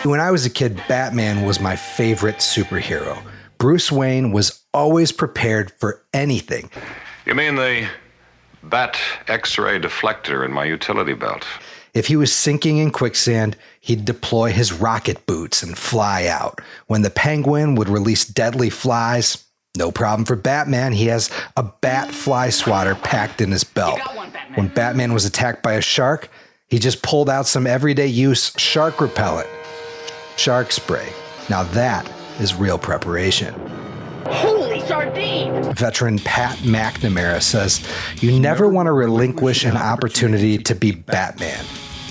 When I was a kid, Batman was my favorite superhero. Bruce Wayne was always prepared for anything. You mean the Bat X-ray deflector in my utility belt? If he was sinking in quicksand, he'd deploy his rocket boots and fly out. When the Penguin would release deadly flies, no problem for Batman. He has a bat fly swatter packed in his belt. When Batman was attacked by a shark, he just pulled out some everyday use shark repellent. Shark spray. Now that is real preparation. Holy sardine! Veteran Pat McNamara says, "You never want to relinquish an opportunity to be Batman.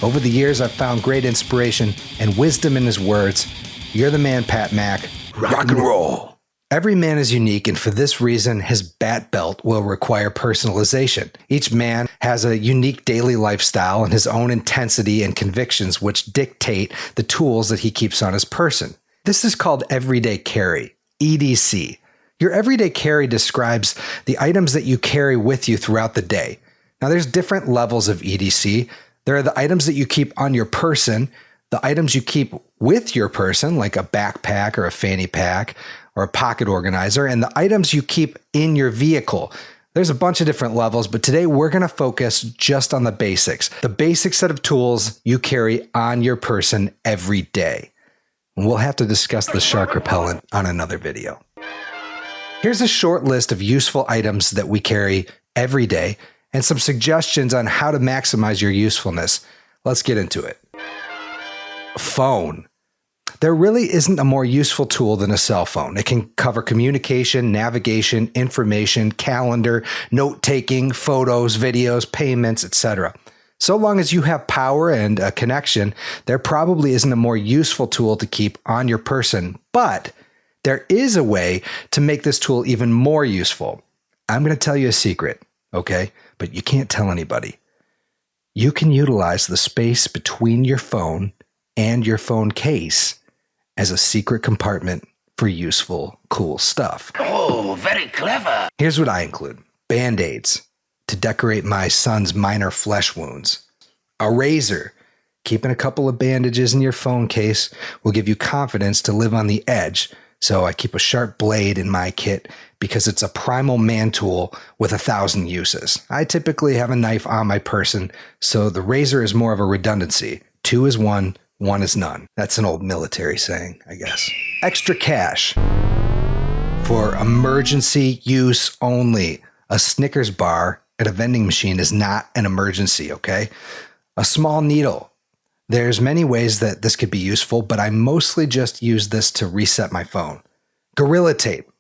Over the years, I've found great inspiration and wisdom in his words. You're the man, Pat Mac. Rock and roll." Every man is unique, and for this reason, his bat belt will require personalization. Each man has a unique daily lifestyle and his own intensity and convictions, which dictate the tools that he keeps on his person. This is called everyday carry, EDC. Your everyday carry describes the items that you carry with you throughout the day. Now, there's different levels of EDC. There are the items that you keep on your person, the items you keep with your person, like a backpack or a fanny pack or a pocket organizer, and the items you keep in your vehicle. There's a bunch of different levels, but today we're going to focus just on the basics. The basic set of tools you carry on your person every day. And we'll have to discuss the shark repellent on another video. Here's a short list of useful items that we carry every day and some suggestions on how to maximize your usefulness. Let's get into it. Phone. There really isn't a more useful tool than a cell phone. It can cover communication, navigation, information, calendar, note-taking, photos, videos, payments, etc. So long as you have power and a connection, there probably isn't a more useful tool to keep on your person, but there is a way to make this tool even more useful. I'm going to tell you a secret, okay? But you can't tell anybody. You can utilize the space between your phone and your phone case as a secret compartment for useful, cool stuff. Oh, very clever. Here's what I include. Band-Aids to decorate my son's minor flesh wounds. A razor. Keeping a couple of bandages in your phone case will give you confidence to live on the edge. So I keep a sharp blade in my kit because it's a primal man tool with 1,000 uses. I typically have a knife on my person, so the razor is more of a redundancy. 2 is 1, 1 is none. That's an old military saying, I guess. Extra cash. For emergency use only. A Snickers bar at a vending machine is not an emergency, okay? A small needle. There's many ways that this could be useful, but I mostly just use this to reset my phone. Gorilla tape.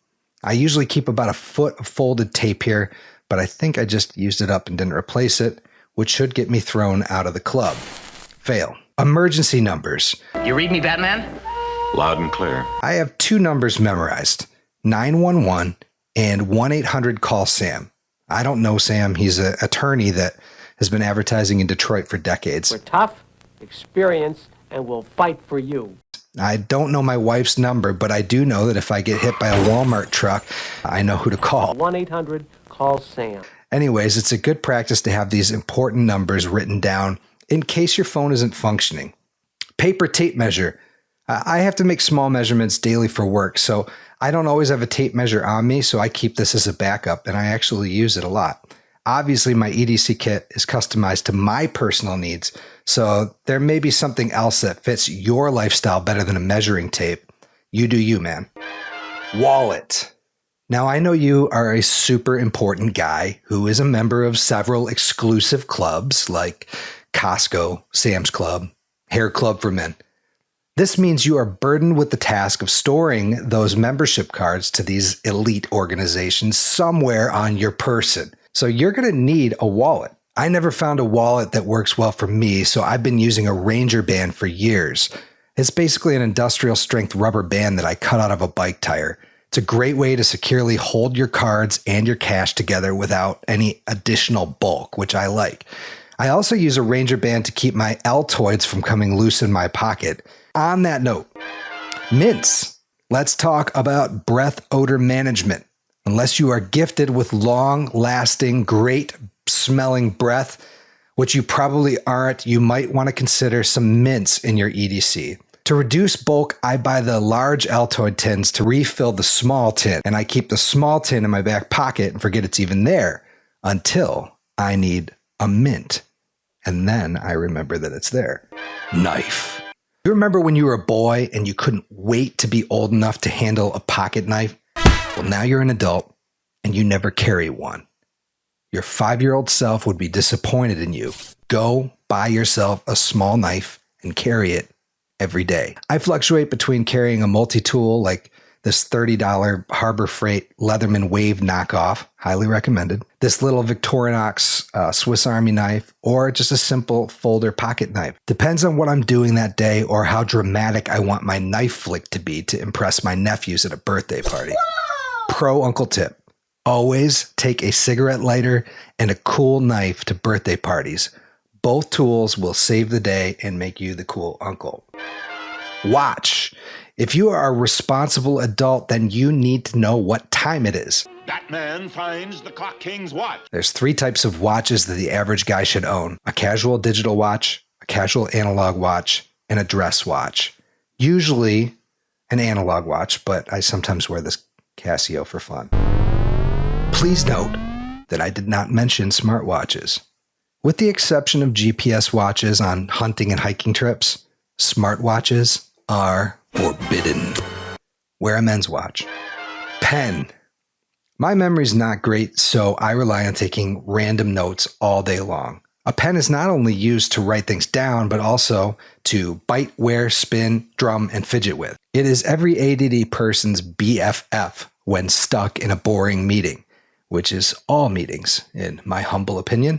I usually keep about a foot of folded tape here, but I think I just used it up and didn't replace it, which should get me thrown out of the club. Fail. Emergency numbers. You read me, Batman? Loud and clear. I have 2 numbers memorized, 911 and 1-800-CALL-SAM. I don't know Sam. He's an attorney that has been advertising in Detroit for decades. We're tough, experienced, and we'll fight for you. I don't know my wife's number, but I do know that if I get hit by a Walmart truck, I know who to call. 1-800-CALL-SAM. Anyways, it's a good practice to have these important numbers written down in case your phone isn't functioning. Paper tape measure. I have to make small measurements daily for work, so I don't always have a tape measure on me, so I keep this as a backup, and I actually use it a lot. Obviously, my EDC kit is customized to my personal needs, so there may be something else that fits your lifestyle better than a measuring tape. You do you, man. Wallet. Now, I know you are a super important guy who is a member of several exclusive clubs like Costco, Sam's Club, Hair Club for Men. This means you are burdened with the task of storing those membership cards to these elite organizations somewhere on your person. So you're going to need a wallet. I never found a wallet that works well for me, so I've been using a Ranger band for years. It's basically an industrial strength rubber band that I cut out of a bike tire. It's a great way to securely hold your cards and your cash together without any additional bulk, which I like. I also use a Ranger band to keep my Altoids from coming loose in my pocket. On that note, mints. Let's talk about breath odor management. Unless you are gifted with long-lasting, great-smelling breath, which you probably aren't, you might want to consider some mints in your EDC. To reduce bulk, I buy the large Altoid tins to refill the small tin, and I keep the small tin in my back pocket and forget it's even there until I need a mint. And then I remember that it's there. Knife. You remember when you were a boy and you couldn't wait to be old enough to handle a pocket knife? Well, now you're an adult and you never carry one. Your 5-year-old self would be disappointed in you. Go buy yourself a small knife and carry it every day. I fluctuate between carrying a multi-tool like this $30 Harbor Freight Leatherman Wave knockoff, highly recommended, this little Victorinox Swiss Army knife, or just a simple folder pocket knife. Depends on what I'm doing that day or how dramatic I want my knife flick to be to impress my nephews at a birthday party. Whoa! Pro Uncle tip. Always take a cigarette lighter and a cool knife to birthday parties. Both tools will save the day and make you the cool uncle. Watch. If you are a responsible adult, then you need to know what time it is. Batman finds the Clock King's watch. There's 3 types of watches that the average guy should own. A casual digital watch, a casual analog watch, and a dress watch. Usually an analog watch, but I sometimes wear this Casio for fun. Please note that I did not mention smartwatches. With the exception of GPS watches on hunting and hiking trips, smartwatches are forbidden. Wear a men's watch. Pen. My memory's not great, so I rely on taking random notes all day long. A pen is not only used to write things down, but also to bite, wear, spin, drum, and fidget with. It is every ADD person's BFF when stuck in a boring meeting, which is all meetings, in my humble opinion.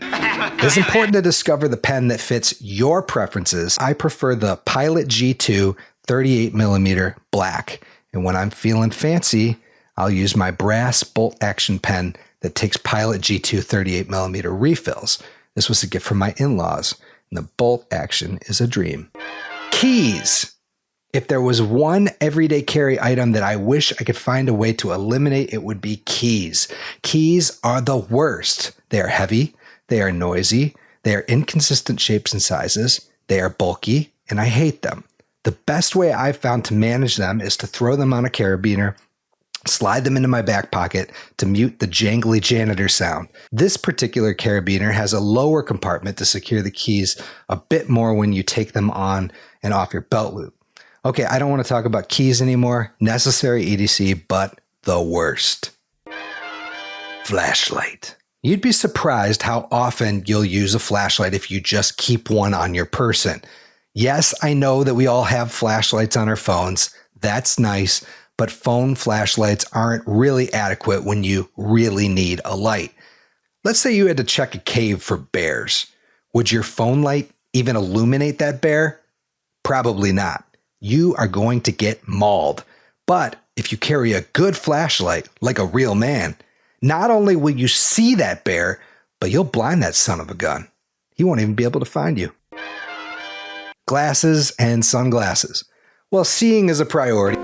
It's important to discover the pen that fits your preferences. I prefer the Pilot G2 38mm black, and when I'm feeling fancy, I'll use my brass bolt action pen that takes Pilot G2 38mm refills. This was a gift from my in-laws, and the bolt action is a dream. Keys. If there was one everyday carry item that I wish I could find a way to eliminate, it would be keys. Keys are the worst. They are heavy, they are noisy, they are inconsistent shapes and sizes, they are bulky, and I hate them. The best way I've found to manage them is to throw them on a carabiner, slide them into my back pocket to mute the jangly janitor sound. This particular carabiner has a lower compartment to secure the keys a bit more when you take them on and off your belt loop. Okay, I don't want to talk about keys anymore. Necessary EDC, but the worst. Flashlight. You'd be surprised how often you'll use a flashlight if you just keep one on your person. Yes, I know that we all have flashlights on our phones. That's nice, but phone flashlights aren't really adequate when you really need a light. Let's say you had to check a cave for bears. Would your phone light even illuminate that bear? Probably not. You are going to get mauled. But if you carry a good flashlight, like a real man, not only will you see that bear, but you'll blind that son of a gun. He won't even be able to find you. Glasses and sunglasses. Well, seeing is a priority.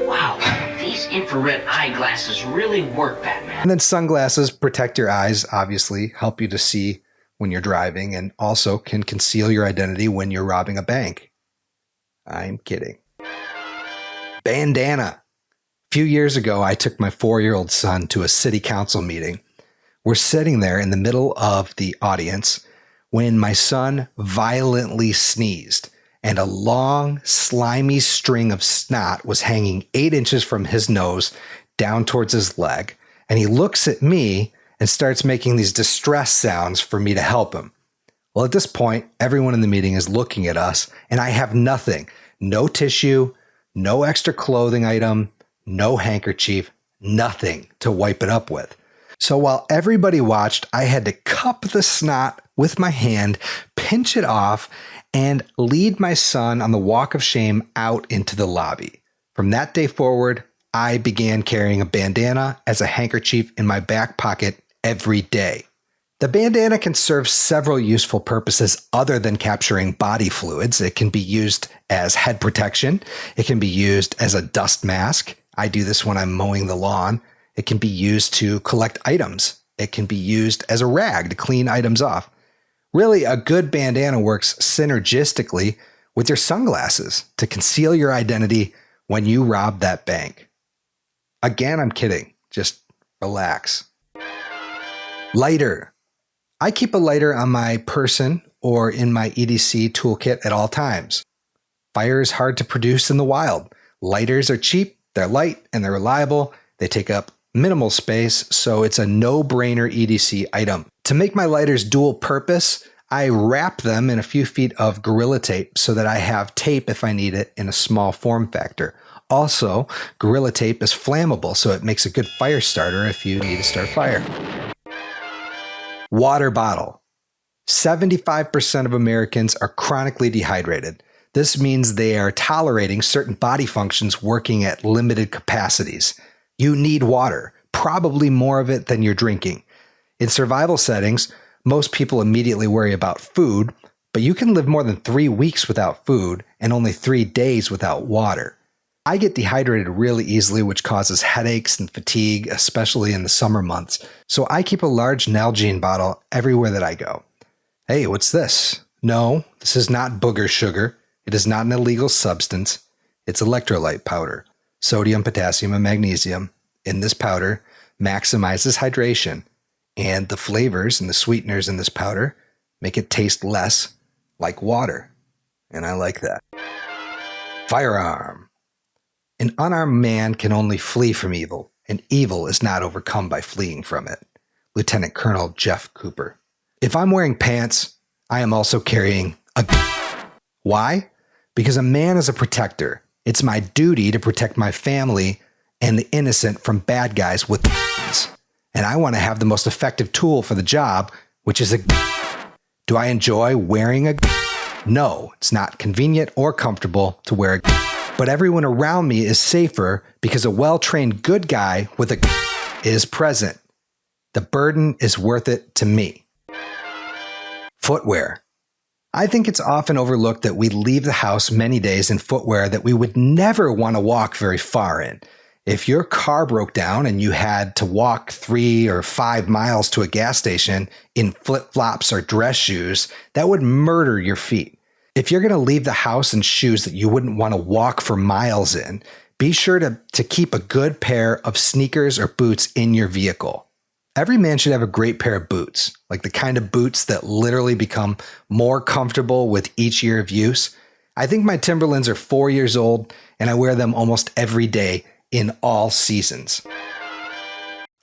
Wow, these infrared eyeglasses really work, Batman. And then sunglasses protect your eyes, obviously, help you to see when you're driving, and also can conceal your identity when you're robbing a bank. I'm kidding. Bandana. A few years ago, I took my 4-year-old son to a city council meeting. We're sitting there in the middle of the audience when my son violently sneezed, and a long, slimy string of snot was hanging 8 inches from his nose down towards his leg. And he looks at me and starts making these distress sounds for me to help him. Well, at this point, everyone in the meeting is looking at us, and I have nothing. No tissue, no extra clothing item, no handkerchief, nothing to wipe it up with. So while everybody watched, I had to cup the snot with my hand, pinch it off, and lead my son on the walk of shame out into the lobby. From that day forward, I began carrying a bandana as a handkerchief in my back pocket every day. The bandana can serve several useful purposes other than capturing body fluids. It can be used as head protection. It can be used as a dust mask. I do this when I'm mowing the lawn. It can be used to collect items. It can be used as a rag to clean items off. Really, a good bandana works synergistically with your sunglasses to conceal your identity when you rob that bank. Again, I'm kidding. Just relax. Lighter. I keep a lighter on my person or in my EDC toolkit at all times. Fire is hard to produce in the wild. Lighters are cheap, they're light, and they're reliable. They take up minimal space, so it's a no-brainer EDC item. To make my lighters dual purpose, I wrap them in a few feet of Gorilla Tape so that I have tape if I need it in a small form factor. Also, Gorilla Tape is flammable, so it makes a good fire starter if you need to start fire. Water bottle. 75% of Americans are chronically dehydrated. This means they are tolerating certain body functions working at limited capacities. You need water, probably more of it than you're drinking. In survival settings, most people immediately worry about food, but you can live more than 3 weeks without food and only 3 days without water. I get dehydrated really easily, which causes headaches and fatigue, especially in the summer months. So I keep a large Nalgene bottle everywhere that I go. Hey, what's this? No, this is not booger sugar. It is not an illegal substance. It's electrolyte powder. Sodium, potassium, and magnesium in this powder maximizes hydration, and the flavors and the sweeteners in this powder make it taste less like water. And I like that. Firearm. An unarmed man can only flee from evil, and evil is not overcome by fleeing from it. Lieutenant Colonel Jeff Cooper. If I'm wearing pants, I am also carrying a gun. Why? Because a man is a protector. It's my duty to protect my family and the innocent from bad guys with guns. And I want to have the most effective tool for the job, which is a gun. Do I enjoy wearing a gun? No, it's not convenient or comfortable to wear a gun. But everyone around me is safer because a well-trained good guy with a gun is present. The burden is worth it to me. Footwear. I think it's often overlooked that we leave the house many days in footwear that we would never want to walk very far in. If your car broke down and you had to walk 3 or 5 miles to a gas station in flip-flops or dress shoes, that would murder your feet. If you're going to leave the house in shoes that you wouldn't want to walk for miles in, be sure to keep a good pair of sneakers or boots in your vehicle. Every man should have a great pair of boots, like the kind of boots that literally become more comfortable with each year of use. I think my Timberlands are 4 years old, and I wear them almost every day in all seasons.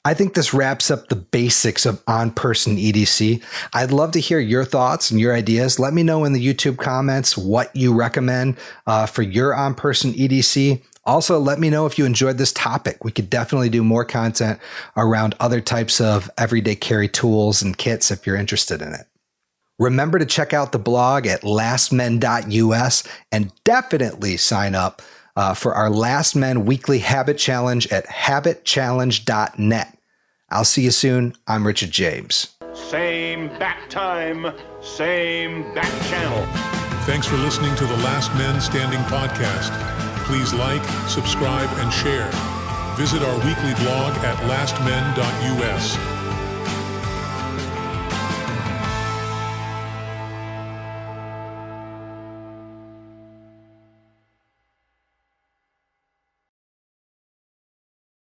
I think this wraps up the basics of on-person EDC. I'd love to hear your thoughts and your ideas. Let me know in the YouTube comments what you recommend for your on-person EDC. Also, let me know if you enjoyed this topic. We could definitely do more content around other types of everyday carry tools and kits if you're interested in it. Remember to check out the blog at lastmen.us and definitely sign up for our Last Men Weekly Habit Challenge at habitchallenge.net. I'll see you soon. I'm Richard James. Same bat time, same bat channel. Thanks for listening to the Last Men Standing podcast. Please like, subscribe, and share. Visit our weekly blog at lastmen.us.